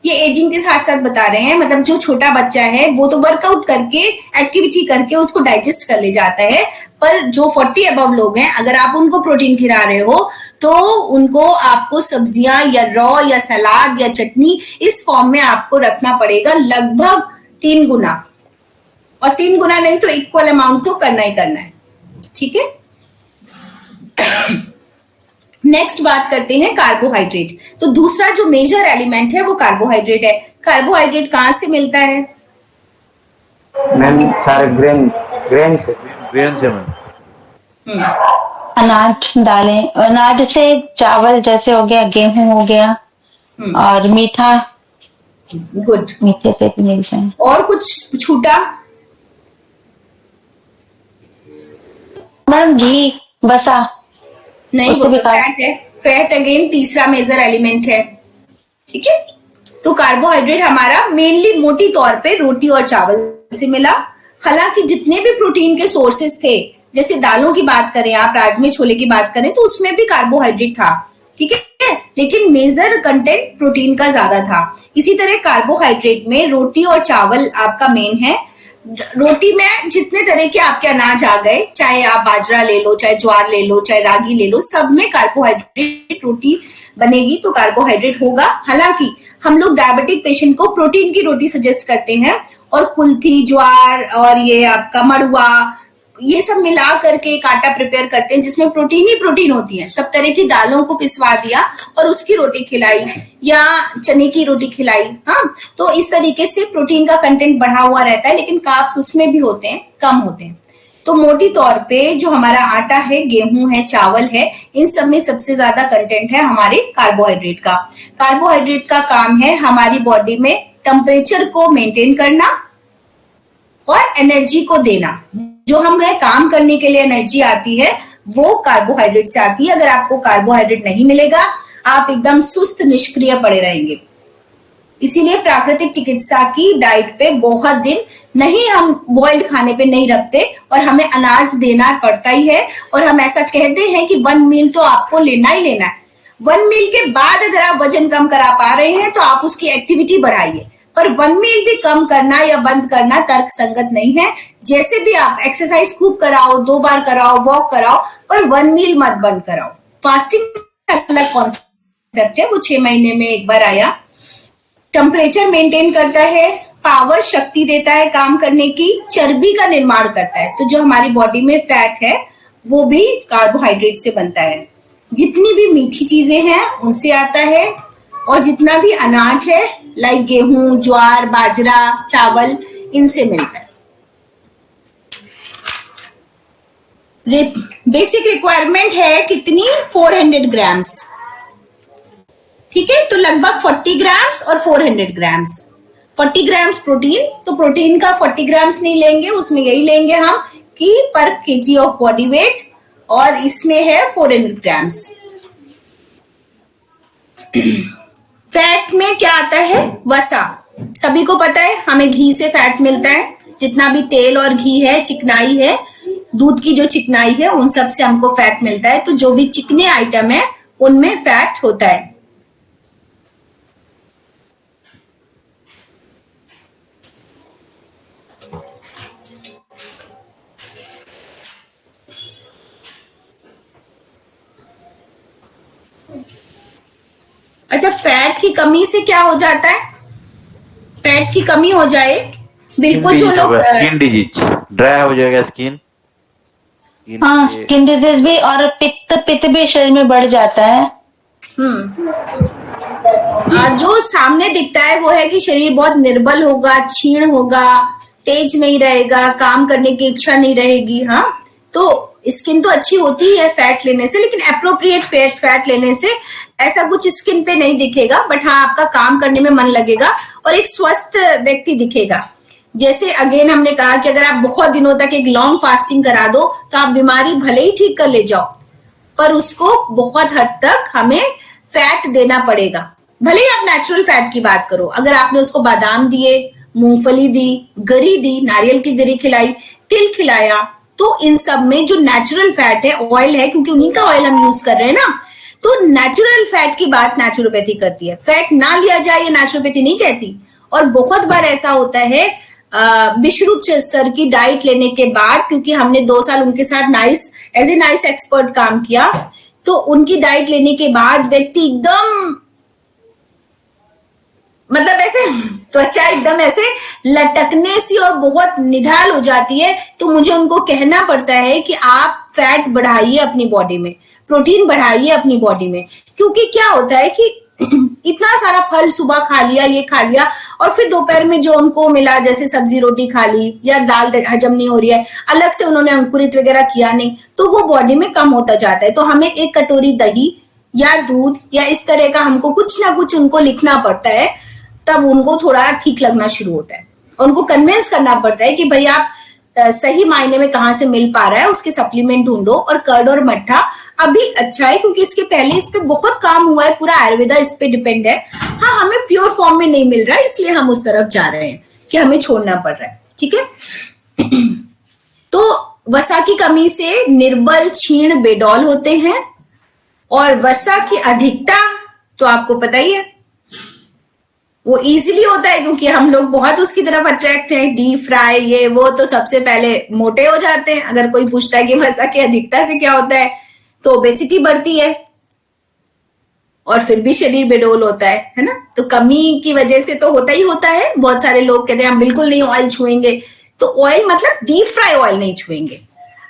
ये एजिंग के साथ साथ बता रहे हैं, मतलब जो छोटा बच्चा है वो तो वर्कआउट करके, एक्टिविटी करके उसको डाइजेस्ट कर ले जाता है, पर जो 40 अबव लोग हैं, अगर आप उनको प्रोटीन खिला रहे हो तो उनको आपको सब्जियां या रॉ या सलाद या चटनी इस फॉर्म में आपको रखना पड़ेगा, लगभग 3 गुना, और 3 गुना नहीं तो इक्वल अमाउंट तो करना ही करना है। ठीक है, नेक्स्ट बात करते हैं कार्बोहाइड्रेट। तो दूसरा जो मेजर एलिमेंट है वो कार्बोहाइड्रेट है। कार्बोहाइड्रेट कहाँ से मिलता है? मैम सारे ग्रेन से मैम। अनाज, दालें, अनाज से चावल जैसे हो गया, गेहूं हो गया, और मीठा, गुड, मीठे से भी मिलते हैं। और कुछ छूटा? मैम घी, वसा नहीं, वो तो फैट है। फैट अगेन तीसरा मेजर एलिमेंट है। ठीक है, तो कार्बोहाइड्रेट हमारा मेनली मोटी तौर पे रोटी और चावल से मिला। हालांकि जितने भी प्रोटीन के सोर्सेस थे, जैसे दालों की बात करें, आप राजमे छोले की बात करें, तो उसमें भी कार्बोहाइड्रेट था। ठीक है, लेकिन मेजर कंटेंट प्रोटीन का ज्यादा था। इसी तरह कार्बोहाइड्रेट में रोटी और चावल आपका मेन है। रोटी में जितने तरह के आपके अनाज आ गए, चाहे आप बाजरा ले लो, चाहे ज्वार ले लो, चाहे रागी ले लो, सब में कार्बोहाइड्रेट रोटी बनेगी तो कार्बोहाइड्रेट होगा। हालांकि हम लोग डायबिटिक पेशेंट को प्रोटीन की रोटी सजेस्ट करते हैं, और कुल्थी, ज्वार और ये आपका मड़ुआ, ये सब मिला करके एक आटा प्रिपेयर करते हैं जिसमें प्रोटीन ही प्रोटीन होती है। सब तरह की दालों को पिसवा दिया और उसकी रोटी खिलाई, या चने की रोटी खिलाई। हाँ, तो इस तरीके से प्रोटीन का कंटेंट बढ़ा हुआ रहता है, लेकिन कार्ब्स उसमें भी होते हैं, कम होते हैं। तो मोटी तौर पे जो हमारा आटा है, गेहूं है, चावल है, इन सब में सबसे ज्यादा कंटेंट है हमारे कार्बोहाइड्रेट का। कार्बोहाइड्रेट का काम है हमारी बॉडी में टेम्परेचर को मेंटेन करना और एनर्जी को देना। जो हमें काम करने के लिए एनर्जी आती है वो कार्बोहाइड्रेट से आती है। अगर आपको कार्बोहाइड्रेट नहीं मिलेगा, आप एकदम सुस्त, निष्क्रिय पड़े रहेंगे। इसीलिए प्राकृतिक चिकित्सा की डाइट पे बहुत दिन नहीं, हम बॉइल्ड खाने पे नहीं रखते, और हमें अनाज देना पड़ता ही है। और हम ऐसा कहते हैं कि 1 मील तो आपको लेना ही लेना है। 1 मील के बाद अगर आप वजन कम करा पा रहे हैं तो आप उसकी एक्टिविटी बढ़ाइए, पर 1 मील भी कम करना या बंद करना तर्क संगत नहीं है। जैसे भी आप एक्सरसाइज खूब कराओ, 2 बार कराओ, वॉक कराओ, पर 1 मील मत बंद कराओ। फास्टिंग अलग कॉन्सेप्ट है, वो 6 महीने में एक बार आया। टेम्परेचर मेंटेन करता है, पावर, शक्ति देता है काम करने की, चर्बी का निर्माण करता है। तो जो हमारी बॉडी में फैट है वो भी कार्बोहाइड्रेट से बनता है। जितनी भी मीठी चीजें हैं उनसे आता है, और जितना भी अनाज है लाइक गेहूं, ज्वार, बाजरा, चावल, इनसे मिलता है। बेसिक रिक्वायरमेंट है कितनी? 400 ग्राम्स। ठीक है, तो लगभग 40 ग्राम्स और 400 ग्राम्स। 40 ग्राम्स प्रोटीन, तो प्रोटीन का 40 ग्राम्स नहीं लेंगे, उसमें यही लेंगे हम कि पर केजी ऑफ बॉडी वेट, और इसमें है 400 ग्राम्स। फैट में क्या आता है? वसा। सभी को पता है हमें घी से फैट मिलता है। जितना भी तेल और घी है, चिकनाई है, दूध की जो चिकनाई है, उन सब से हमको फैट मिलता है। तो जो भी चिकने आइटम है उनमें फैट होता है। अच्छा, फैट की कमी से क्या हो जाता है? फैट की कमी हो जाए, बिल्कुल जो लोग स्किन डिजीज, ड्राई हो जाएगा स्किन। हाँ, स्किन डिजीज भी, और पित्त भी शरीर में बढ़ जाता है। जो सामने दिखता है वो है कि शरीर बहुत निर्बल होगा, क्षीण होगा, तेज नहीं रहेगा, काम करने की इच्छा नहीं रहेगी। हाँ, तो स्किन तो अच्छी होती है फैट लेने से, लेकिन अप्रोप्रिएट फैट लेने से ऐसा कुछ स्किन पे नहीं दिखेगा, बट हाँ आपका काम करने में मन लगेगा और एक स्वस्थ व्यक्ति दिखेगा। जैसे अगेन हमने कहा कि अगर आप बहुत दिनों तक एक लॉन्ग फास्टिंग करा दो तो आप बीमारी भले ही ठीक कर ले जाओ, पर उसको बहुत हद तक हमें फैट देना पड़ेगा। भले ही आप नेचुरल फैट की बात करो, अगर आपने उसको बादाम दिए, मूंगफली दी, गरी दी, नारियल की गरी खिलाई, तिल खिलाया, तो इन सब में जो नेचुरल फैट है, ऑयल है, क्योंकि उन्हीं का ऑयल हम यूज कर रहे हैं ना, तो नेचुरल फैट की बात नेचुरोपैथी करती है। फैट ना लिया जाए ये नेचुरोपैथी नहीं कहती। और बहुत बार ऐसा होता है विश्वरूप सर की डाइट लेने के बाद, क्योंकि हमने 2 साल उनके साथ एज ए नाइस एक्सपर्ट काम किया, तो उनकी डाइट लेने के बाद व्यक्ति एकदम मतलब ऐसे त्वचा एकदम ऐसे लटकने सी और बहुत निढाल हो जाती है। तो मुझे उनको कहना पड़ता है कि आप फैट बढ़ाइए अपनी बॉडी में, प्रोटीन बढ़ाइए अपनी बॉडी में, क्योंकि क्या होता है कि इतना सारा फल सुबह खा लिया, ये खा लिया, और फिर दोपहर में जो उनको मिला, जैसे सब्जी रोटी खा ली या दाल हजम नहीं हो रही है, अलग से उन्होंने अंकुरित वगैरह किया नहीं, तो वो बॉडी में कम होता जाता है। तो हमें 1 कटोरी दही या दूध या इस तरह का हमको कुछ ना कुछ उनको लिखना पड़ता है, तब उनको थोड़ा ठीक लगना शुरू होता है। उनको कन्विंस करना पड़ता है कि भाई आप सही मायने में कहाँ से मिल पा रहा है, उसके सप्लीमेंट ढूंढो। और कर्ड और मट्ठा अभी अच्छा है, क्योंकि इसके पहले इस पे बहुत काम हुआ है, पूरा आयुर्वेदा इस पे डिपेंड है। हाँ, हमें प्योर फॉर्म में नहीं मिल रहा है, इसलिए हम उस तरफ जा रहे हैं कि हमें छोड़ना पड़ रहा है। ठीक है। तो वसा की कमी से निर्बल, क्षीण, बेडौल होते हैं। और वसा की अधिकता तो आपको पता ही है, वो इजीली होता है, क्योंकि हम लोग बहुत उसकी तरफ अट्रैक्ट हैं। डीप फ्राई ये वो, तो सबसे पहले मोटे हो जाते हैं। अगर कोई पूछता है कि वसा की अधिकता से क्या होता है, तो ओबेसिटी बढ़ती है और फिर भी शरीर बेडोल होता है ना। तो कमी की वजह से तो होता ही होता है। बहुत सारे लोग कहते हैं हम बिल्कुल नहीं ऑयल छुएंगे, तो ऑयल मतलब डीप फ्राई ऑयल नहीं छुएंगे।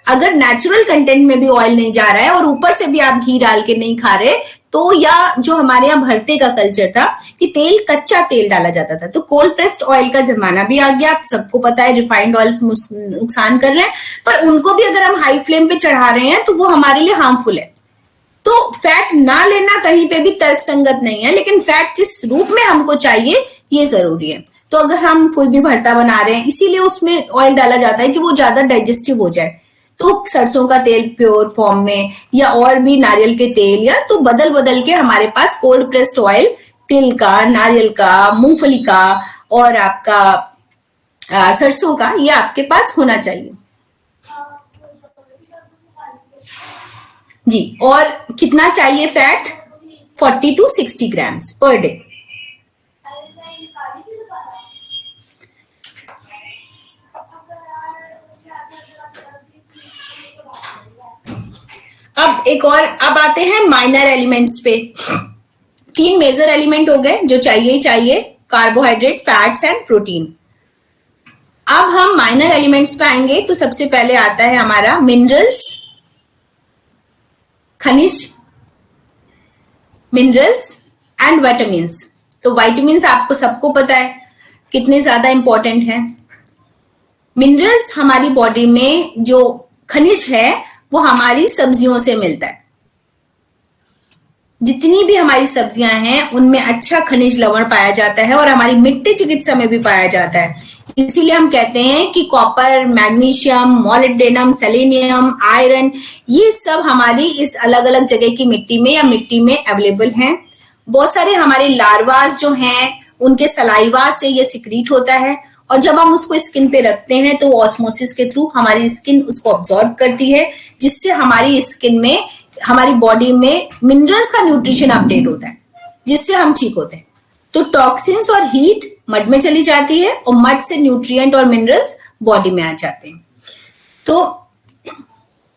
अगर नेचुरल कंटेंट में भी ऑयल नहीं जा रहा है और ऊपर से भी आप घी डाल के नहीं खा रहे, तो या जो हमारे यहाँ भरते का कल्चर था कि कच्चा तेल डाला जाता था, तो कोल्ड प्रेस्ड ऑयल का जमाना भी आ गया। आप सबको पता है रिफाइंड ऑयल्स नुकसान कर रहे हैं, पर उनको भी अगर हम हाई फ्लेम पे चढ़ा रहे हैं तो वो हमारे लिए हार्मफुल है। तो फैट ना लेना कहीं पे भी तर्क संगत नहीं है, लेकिन फैट किस रूप में हमको चाहिए ये जरूरी है। तो अगर हम कोई भी भरता बना रहे हैं, इसीलिए उसमें ऑयल डाला जाता है कि वो ज्यादा डाइजेस्टिव हो जाए। तो सरसों का तेल प्योर फॉर्म में, या और भी नारियल के तेल, या तो बदल बदल के हमारे पास कोल्ड प्रेस्ड ऑयल तिल का, नारियल का, मूंगफली का और आपका सरसों का, ये आपके पास होना चाहिए जी। और कितना चाहिए fat? 40 to 60 grams per day. अब आते हैं माइनर एलिमेंट्स पे। 3 मेजर एलिमेंट हो गए जो चाहिए ही चाहिए, कार्बोहाइड्रेट, फैट्स एंड प्रोटीन। अब हम माइनर एलिमेंट्स पे आएंगे, तो सबसे पहले आता है हमारा मिनरल्स, खनिज, मिनरल्स एंड विटामिन्स। तो विटामिन्स आपको सबको पता है कितने ज्यादा इंपॉर्टेंट हैं। मिनरल्स हमारी बॉडी में जो खनिज है वो हमारी सब्जियों से मिलता है। जितनी भी हमारी सब्जियां हैं उनमें अच्छा खनिज लवण पाया जाता है और हमारी मिट्टी चिकित्सा में भी पाया जाता है। इसीलिए हम कहते हैं कि copper, magnesium, molybdenum, selenium, iron, ये सब हमारी इस अलग अलग जगह की मिट्टी में या मिट्टी में अवेलेबल हैं। बहुत सारे हमारे लार्वास जो हैं उनके सलाइवा से ये सिक्रीट होता है, और जब हम उसको स्किन पे रखते हैं तो ऑस्मोसिस के थ्रू हमारी स्किन उसको ऑब्जॉर्ब करती है, जिससे हमारी स्किन में, हमारी बॉडी में मिनरल्स का न्यूट्रिशन अपडेट होता है, जिससे हम ठीक होते हैं। तो टॉक्सिन्स और हीट मड में चली जाती है और मड से न्यूट्रिएंट और मिनरल्स बॉडी में आ जाते हैं। तो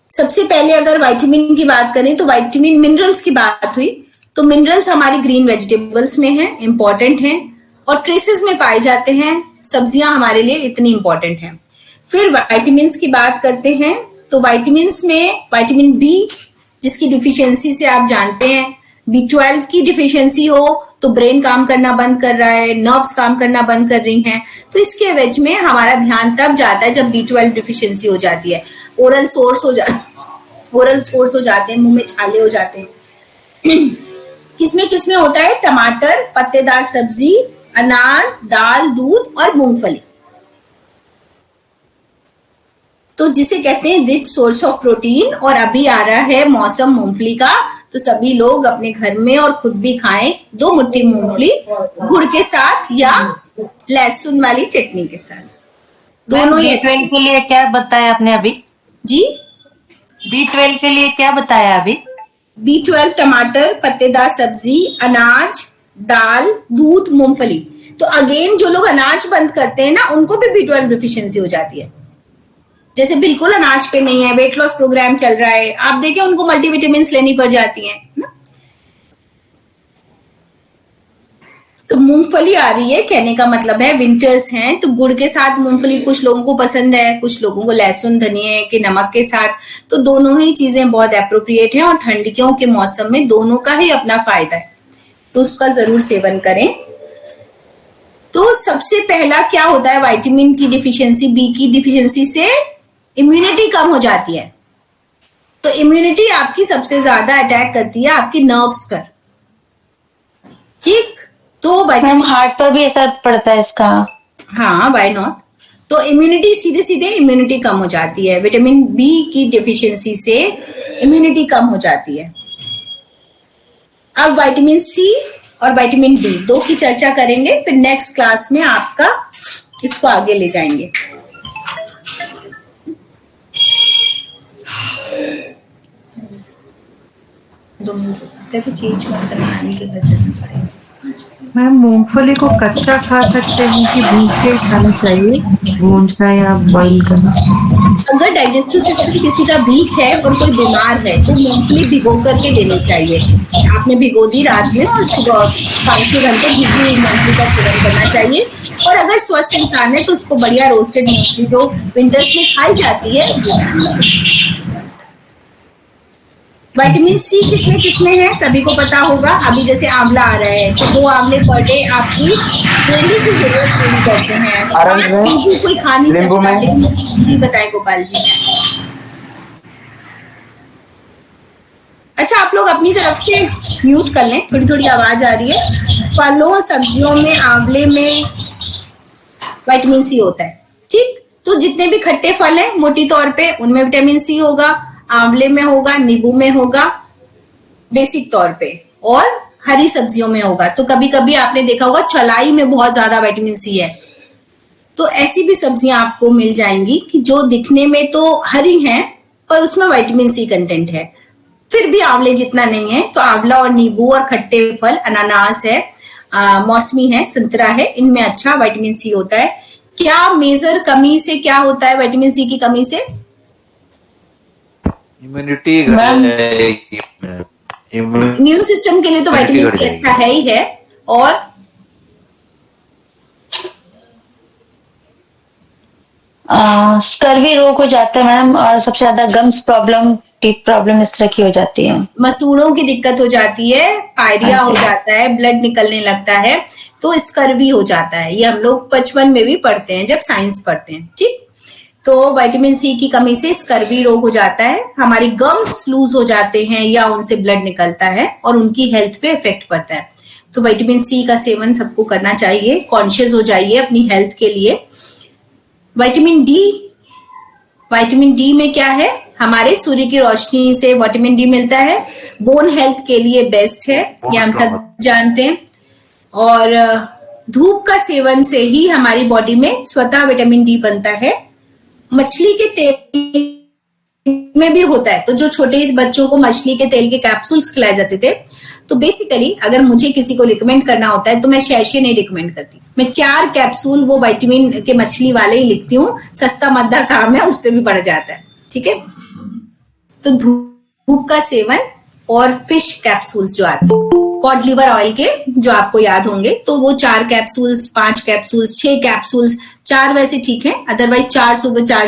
सबसे पहले अगर विटामिन की बात करें तो विटामिन, मिनरल्स की बात हुई तो मिनरल्स हमारी ग्रीन वेजिटेबल्स में हैं, इंपॉर्टेंट हैं, और ट्रेसेस में पाए जाते हैं। सब्जियां हमारे लिए इतनी इंपॉर्टेंट हैं। फिर विटामिन की बात करते हैं तो विटामिन में विटामिन बी, जिसकी डिफिशियंसी से आप जानते हैं B12 की डिफिशियंसी हो तो ब्रेन काम करना बंद कर रहा है, नर्व्स काम करना बंद कर रही हैं, तो इसके एवज में हमारा ध्यान तब जाता है जब B12 डिफिशियंसी हो जाती है। ओरल सोर्स हो जाते हैं, मुंह में छाले हो जाते हैं। किसमें किसमें होता है? टमाटर, पत्तेदार सब्जी, अनाज, दाल, दूध और मूंगफली। तो जिसे कहते हैं रिच सोर्स ऑफ प्रोटीन। और अभी आ रहा है मौसम मूंगफली का, तो सभी लोग अपने घर में और खुद भी खाएं 2 मुट्ठी मूंगफली गुड़ के साथ या लहसुन वाली चटनी के साथ, दोनों ही अच्छे। B12 के लिए क्या बताया आपने अभी? जी, B12 के लिए क्या बताया अभी? B12 टमाटर, पत्तेदार सब्जी, अनाज, दाल, दूध, मूंगफली। तो अगेन जो लोग अनाज बंद करते हैं ना, उनको भी B12 डिफिशियंसी हो जाती है। जैसे बिल्कुल अनाज पे नहीं है, वेट लॉस प्रोग्राम चल रहा है, आप देखें उनको मल्टीविटामिन लेनी पड़ जाती हैं ना। तो मूंगफली आ रही है, कहने का मतलब है विंटर्स हैं तो गुड़ के साथ मूंगफली कुछ लोगों को पसंद है, कुछ लोगों को लहसुन धनिया के नमक के साथ। तो दोनों ही चीजें बहुत एप्रोप्रिएट हैं और ठंडियों के मौसम में दोनों का ही अपना फायदा है, तो उसका जरूर सेवन करें। तो सबसे पहला क्या होता है? विटामिन की डिफिशियंसी, बी की डिफिशियंसी से इम्यूनिटी कम हो जाती है। तो इम्यूनिटी आपकी सबसे ज्यादा अटैक करती है आपकी नर्व्स पर, ठीक? तो मैम हार्ट पर भी असर पड़ता है इसका? हाँ, व्हाई नॉट। तो इम्यूनिटी सीधे सीधे इम्यूनिटी कम हो जाती है, विटामिन बी की डिफिशियंसी से इम्यूनिटी कम हो जाती है। अब विटामिन सी और विटामिन डी 2 की चर्चा करेंगे, फिर नेक्स्ट क्लास में आपका इसको आगे ले जाएंगे। चेंज मत करना के बच्चे। मैम मूंगफली को कच्चा खा सकते हैं कि भून के खाना चाहिए, भूनना या बॉईल करना? अगर डाइजेस्टिव सिस्टम किसी का वीक है और कोई बीमार है तो मूंगफली भिगो करके देनी चाहिए। आपने भिगो दी रात में और सुबह 5-6 घंटे भिगी हुई मूंगफली का सेवन करना चाहिए। और अगर स्वस्थ इंसान है तो उसको बढ़िया रोस्टेड मूंगफली जो विंटर्स में खाई जाती है। विटामिन सी किसमें किसमें है सभी को पता होगा। अभी जैसे आंवला आ रहा है तो 2 आंवले पर डे आपकी डेली की जरूरत पूरी करते हैं। 5 नींबू कोई खा नहीं सकता, लेकिन जी बताएं गोपाल जी। अच्छा, आप लोग अपनी तरफ से म्यूट कर लें, थोड़ी थोड़ी आवाज आ रही है। फलों सब्जियों में आंवले में विटामिन सी होता है, ठीक? तो जितने भी खट्टे फल हैं मोटी तौर पे उनमें विटामिन सी होगा, आंवले में होगा, नींबू में होगा बेसिक तौर पे, और हरी सब्जियों में होगा। तो कभी कभी आपने देखा होगा चलाई में बहुत ज्यादा विटामिन सी है, तो ऐसी भी सब्जियां आपको मिल जाएंगी कि जो दिखने में तो हरी हैं पर उसमें विटामिन सी कंटेंट है, फिर भी आंवले जितना नहीं है। तो आंवला और नींबू और खट्टे फल, अनानास है, मौसमी है, संतरा है, इनमें अच्छा विटामिन सी होता है। क्या मेजर कमी से क्या होता है विटामिन सी की कमी से? इम्यूनिटी इम्यून सिस्टम के लिए तो विटामिन सी अच्छा है ही है। और स्कर्वी रोग हो जाता है मैम, और सबसे ज्यादा गम्स प्रॉब्लम, टीथ प्रॉब्लम इस तरह की हो जाती है। मसूड़ों की दिक्कत हो जाती है, पायरिया हो जाता है, ब्लड निकलने लगता है, तो स्कर्वी हो जाता है। ये हम लोग बचपन में भी पढ़ते हैं जब साइंस पढ़ते हैं, ठीक? तो विटामिन सी की कमी से स्कर्वी रोग हो जाता है, हमारी गम्स लूज हो जाते हैं या उनसे ब्लड निकलता है और उनकी हेल्थ पे इफेक्ट पड़ता है। तो विटामिन सी का सेवन सबको करना चाहिए, कॉन्शियस हो जाइए अपनी हेल्थ के लिए। विटामिन डी में क्या है? हमारे सूर्य की रोशनी से विटामिन डी मिलता है, बोन हेल्थ के लिए बेस्ट है, ये हम सब जानते हैं। और धूप का सेवन से ही हमारी बॉडी में स्वतः विटामिन डी बनता है। मछली के तेल में भी होता है, तो जो छोटे बच्चों को मछली के तेल के कैप्सूल्स खिलाए जाते थे, तो बेसिकली अगर मुझे किसी को रिकमेंड करना होता है तो मैं शैशे नहीं रिकमेंड करती, मैं 4 कैप्सूल वो विटामिन के मछली वाले ही लिखती हूँ। सस्ता मद्दा काम है, उससे भी बढ़ जाता है, ठीक है? तो धूप का सेवन और फिश कैप्सूल्स जो आते हैं कॉड लिवर ऑयल के, जो आपको याद होंगे, तो वो 4 कैप्सूल्स, 5 कैप्सूल्स, 6 कैप्सूल्स, 4 वैसे ठीक है, अदरवाइज 4 सुबह 4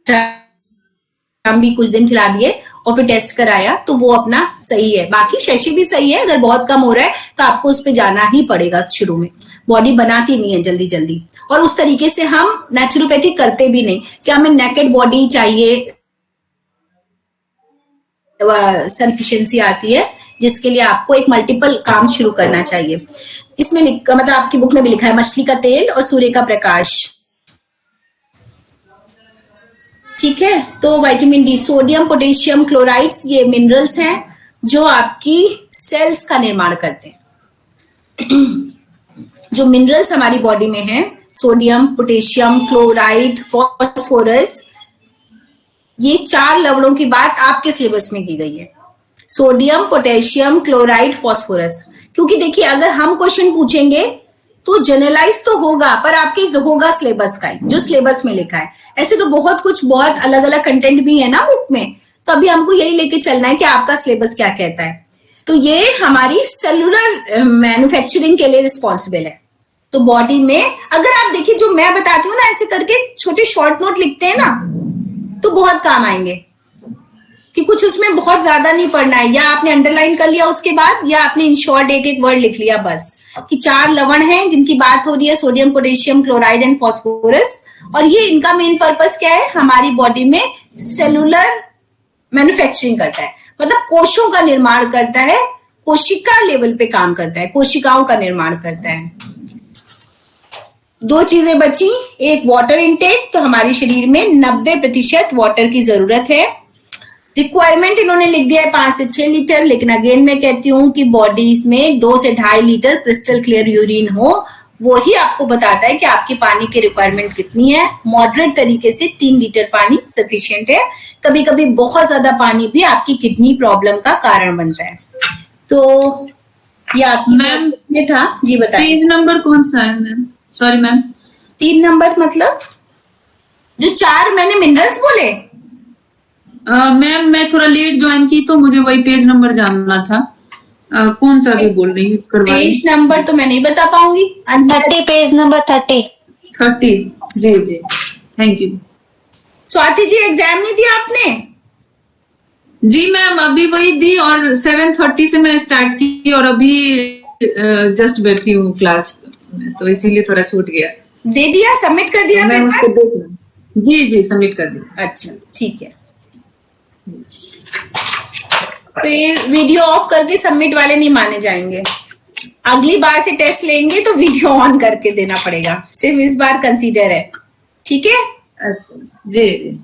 शाम भी कुछ दिन खिला दिए और फिर टेस्ट कराया तो वो अपना सही है। बाकी शशि भी सही है, अगर बहुत कम हो रहा है तो आपको उस पर जाना ही पड़ेगा। शुरू में बॉडी बनाती नहीं है जल्दी जल्दी, और उस तरीके से हम नेचुरोपैथी करते भी नहीं कि हमें नेकेड बॉडी चाहिए, सफिशिएंसी आती है, जिसके लिए आपको एक मल्टीपल काम शुरू करना चाहिए। इसमें मतलब आपकी बुक में भी लिखा है मछली का तेल और सूर्य का प्रकाश, ठीक है। तो vitamin D, sodium, potassium, chlorides, ये मिनरल्स हैं जो आपकी सेल्स का निर्माण करते हैं। जो मिनरल्स हमारी बॉडी में हैं, सोडियम, पोटेशियम, क्लोराइड, फॉस्फोरस, ये 4 लवणों की बात आपके सिलेबस में की गई है। Sodium, potassium, chloride, phosphorus. क्योंकि देखिए अगर हम क्वेश्चन पूछेंगे तो जनरलाइज तो होगा, पर आपके होगा सिलेबस का ही, जो सिलेबस में लिखा है। ऐसे तो बहुत कुछ, बहुत अलग अलग कंटेंट भी है ना बुक में, तो अभी हमको यही लेके चलना है कि आपका सिलेबस क्या कहता है। तो ये हमारी सेलुलर मैन्युफैक्चरिंग के लिए रिस्पॉन्सिबल है। तो बॉडी में अगर आप देखिए, जो मैं बताती हूँ ना, ऐसे करके छोटे शॉर्ट नोट लिखते हैं ना, तो बहुत काम आएंगे, कि कुछ उसमें बहुत ज्यादा नहीं पढ़ना है, या आपने अंडरलाइन कर लिया उसके बाद, या आपने इन शॉर्ट एक एक वर्ड लिख लिया बस, कि 4 लवण हैं जिनकी बात हो रही है, sodium, potassium, chloride and phosphorus. और ये इनका मेन पर्पस क्या है, हमारी बॉडी में सेलुलर मैन्युफैक्चरिंग करता है, मतलब कोशों का निर्माण करता है, कोशिका लेवल पे काम करता है, कोशिकाओं का निर्माण करता है। 2 चीजें बची, एक वाटर इनटेक, तो हमारे शरीर में 90% वाटर की जरूरत है। रिक्वायरमेंट इन्होंने लिख दिया है 5 से 6 लीटर, लेकिन अगेन मैं कहती हूँ कि बॉडी में 2 से 2.5 लीटर क्रिस्टल क्लियर यूरिन हो, वो ही आपको बताता है कि आपकी पानी की रिक्वायरमेंट कितनी है। मॉडरेट तरीके से 3 लीटर पानी सफिशिएंट है। कभी कभी बहुत ज्यादा पानी भी आपकी किडनी प्रॉब्लम का कारण बनता है। तो ये आपकी मैम में था जी, बताइए 3 नंबर कौन सा है मैम? सॉरी मैम, 3 नंबर मतलब जो 4 मैंने मिनरल्स बोले। मैम मैं थोड़ा लेट ज्वाइन की तो मुझे वही पेज नंबर जानना था। कौन सा भी बोल रही है? पेज नंबर तो मैं नहीं बता पाऊंगी। 30, पेज नंबर 30। जी जी, thank you. Swati ji exam नहीं दिया आपने? जी मैम, अभी वही दी और 7:30 से मैं स्टार्ट की और अभी जस्ट बैठी हूँ क्लास में, तो इसीलिए थोड़ा छूट गया। दे दिया, सबमिट कर दिया? मैं उसको देख लूँ। जी सबमिट कर दिया। अच्छा ठीक है, तो ये वीडियो ऑफ करके सबमिट वाले नहीं माने जाएंगे। अगली बार से टेस्ट लेंगे तो वीडियो ऑन करके देना पड़ेगा, सिर्फ इस बार कंसीडर है, ठीक है? अच्छा जी।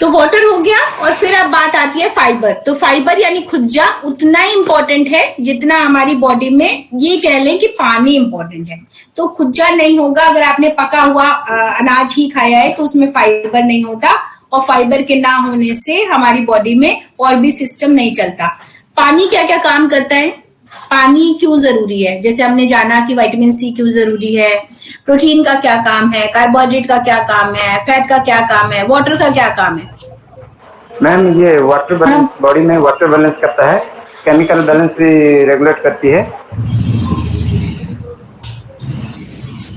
तो वाटर हो गया, और फिर अब बात आती है फाइबर। तो फाइबर यानी खुज्जा उतना ही इंपॉर्टेंट है जितना हमारी बॉडी में ये कह लें कि पानी इंपॉर्टेंट है। तो खुज्जा नहीं होगा अगर आपने पका हुआ अनाज ही खाया है, तो उसमें फाइबर नहीं होता, और फाइबर के ना होने से हमारी बॉडी में और भी सिस्टम नहीं चलता। पानी क्या क्या काम करता है, पानी क्यों जरूरी है, जैसे हमने जाना कि विटामिन सी क्यों जरूरी है, प्रोटीन का क्या काम है, कार्बोहाइड्रेट का क्या काम है, फैट का क्या काम है, वाटर का क्या काम है। मैम ये वाटर बैलेंस, बॉडी में वाटर बैलेंस करता है, केमिकल बैलेंस भी रेगुलेट करती है।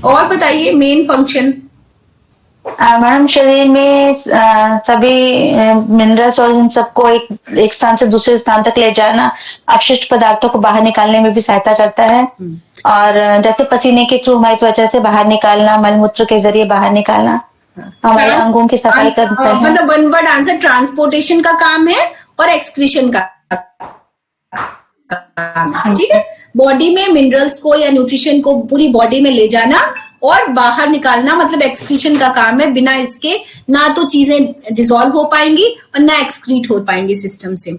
और बताइए मेन फंक्शन। मैडम शरीर में सभी मिनरल्स और इन सबको एक स्थान से दूसरे स्थान तक ले जाना, अपशिष्ट पदार्थों को बाहर निकालने में भी सहायता करता है। और जैसे पसीने के थ्रू हमारी त्वचा से बाहर निकालना, मलमूत्र के जरिए बाहर निकालना, हमारे अंगों की सफाई करता है। मतलब 1 वर्ड आंसर, ट्रांसपोर्टेशन का काम है और एक्सक्रीशन का काम है, ठीक है। बॉडी में मिनरल्स को या न्यूट्रिशन को पूरी बॉडी में ले जाना और बाहर निकालना, मतलब एक्सक्रीशन का काम है। बिना इसके ना तो चीजें डिसॉल्व हो पाएंगी और ना एक्सक्रीट हो पाएंगी सिस्टम से,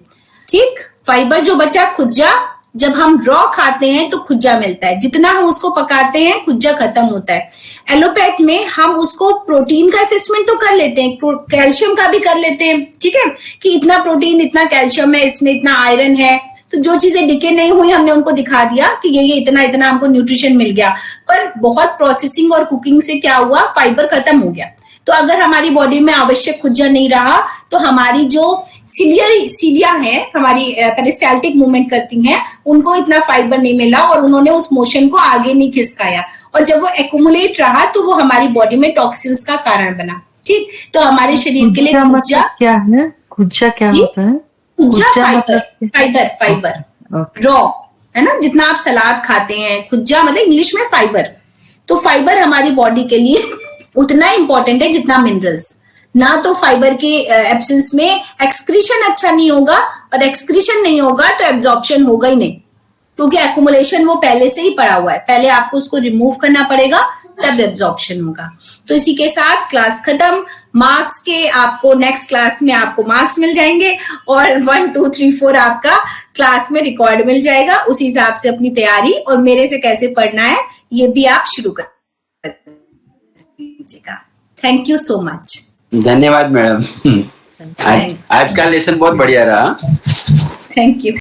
ठीक। फाइबर जो बचा खुज्जा, जब हम रॉ खाते हैं तो खुज्जा मिलता है, जितना हम उसको पकाते हैं खुज्जा खत्म होता है। एलोपैथ में हम उसको प्रोटीन का असेसमेंट तो कर लेते हैं, कैल्शियम का भी कर लेते हैं, ठीक है, कि इतना प्रोटीन इतना कैल्शियम है, इसमें इतना आयरन है। तो जो चीजें डिके नहीं हुई हमने उनको दिखा दिया कि ये इतना इतना हमको न्यूट्रिशन मिल गया, पर बहुत प्रोसेसिंग और कुकिंग से क्या हुआ, फाइबर खत्म हो गया। तो अगर हमारी बॉडी में आवश्यक खुज्जा नहीं रहा तो हमारी जो सीलिया है, हमारी पेरिस्टाल्टिक मूवमेंट करती हैं, उनको इतना फाइबर नहीं मिला और उन्होंने उस मोशन को आगे नहीं खिसकाया, और जब वो एक्युमुलेट रहा तो वो हमारी बॉडी में टॉक्सिन्स का कारण बना, ठीक। तो हमारे शरीर के लिए खुज्जा क्या है, खुज्जा क्या जी? होता है? खुज्जा खुज्जा फाइबर, मतलब फाइबर ओके। रॉ है ना, जितना आप सलाद खाते हैं। खुज्जा मतलब इंग्लिश में फाइबर। तो फाइबर हमारी बॉडी के लिए उतना इंपॉर्टेंट है जितना मिनरल्स। ना तो फाइबर के एब्सेंस में एक्सक्रीशन अच्छा नहीं होगा, और एक्सक्रीशन नहीं होगा तो एब्जॉर्प्शन होगा ही नहीं, क्योंकि एक्युमुलेशन वो पहले से ही पड़ा हुआ है। पहले आपको उसको रिमूव करना पड़ेगा, तब एब्जॉर्प्शन होगा। तो इसी के साथ क्लास खत्म। मार्क्स के आपको नेक्स्ट क्लास में आपको मार्क्स मिल जाएंगे, और 1 2 3 4 आपका क्लास में रिकॉर्ड मिल जाएगा। उस हिसाब से अपनी तैयारी और मेरे से कैसे पढ़ना है ये भी आप शुरू कर दीजिएगा। Thank you so much. धन्यवाद मैडम। आज का लेसन बहुत बढ़िया रहा। Thank you.